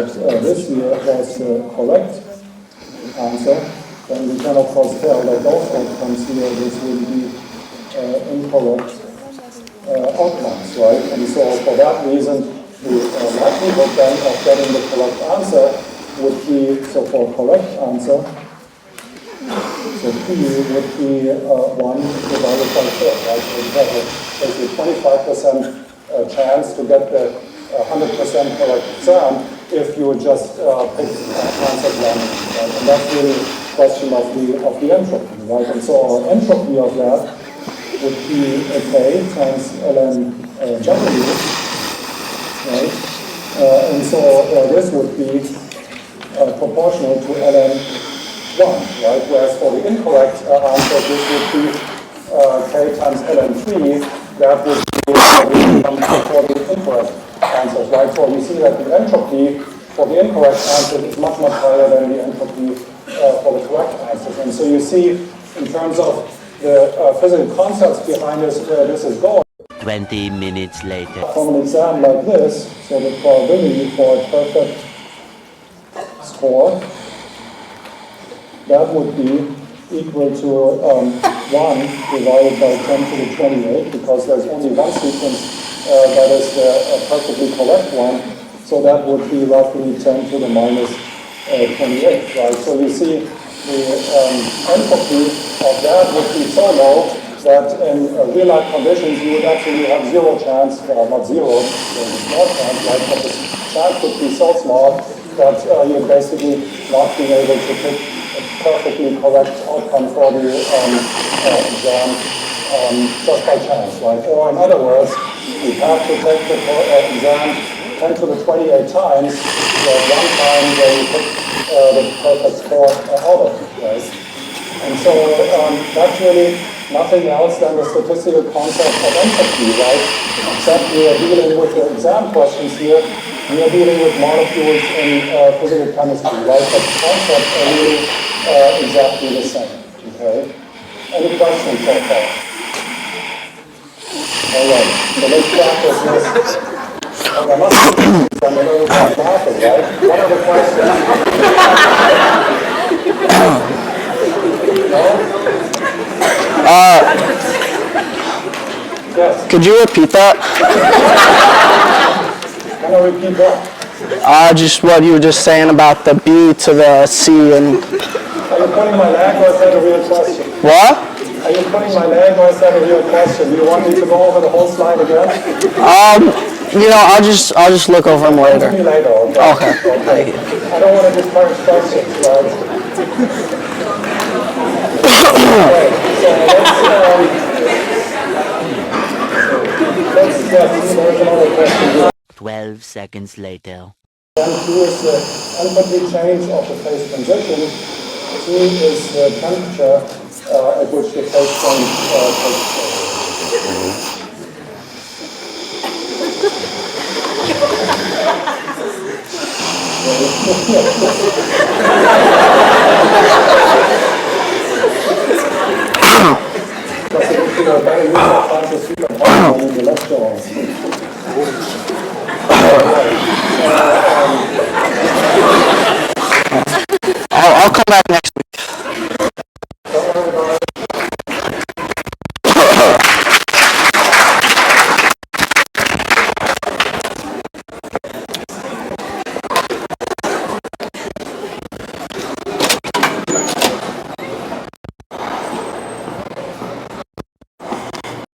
this here was the correct answer, then we can of course tell that those outcomes here, this will be incorrect outcomes, right? And so for that reason, the likelihood then of getting the correct answer would be, so for correct answer, so P would be 1 divided by 4, right? So we have basically 25% chance to get the 100% correct exam if you just pick answers randomly, right? And that's really a question of the entropy, right? And so our entropy of that would be K times ln W, right? And so this would be proportional to ln 1, right? Whereas for the incorrect answer, this would be K times ln 3, that would be for the incorrect answers, right? So we see that the entropy for the incorrect answer is much, much higher than the entropy for the correct answers. And so you see, in terms of the physical concepts behind this, where this is going. 20 minutes later. From an exam like this, so the probability for a perfect score, that would be equal to 1 divided by 10 to the 28, because there's only one sequence that is the perfectly correct one, so that would be roughly 10 to the minus 28, right? So you see the entropy of that would be so low that in real-life conditions you would actually have zero chance, not zero, there's a small chance, right? But the chance would be so small that you're basically not being able to pick a perfectly correct outcome for the exam just by chance, right? Or in other words, you have to take the exam 10 to the 28 times, one time where you pick the perfect score out of it, right? And so that's really nothing else than the statistical concept of entropy, right? Except we are dealing with the exam questions here. We are dealing with molecules in physical chemistry, right? But the concepts are really exactly the same, okay? Any questions so far? All right, so let's practice this. There must be questions, and everyone's laughing, right? What are the questions? No? Yes. Could you repeat that? Can I repeat that? Just what you were just saying about the B to the C and... Are you putting my leg, or is that a real question? What? Are you putting my leg, or is that a real question? Do you want me to go over the whole slide again? You know, I'll just look over them later. Me later, okay? Okay. I don't want to discourage questions, right? Okay, so let's there's another question. 12 seconds later. Then Q is the enthalpy change of the phase transition. T is the temperature at which the phase change takes place. I'll come back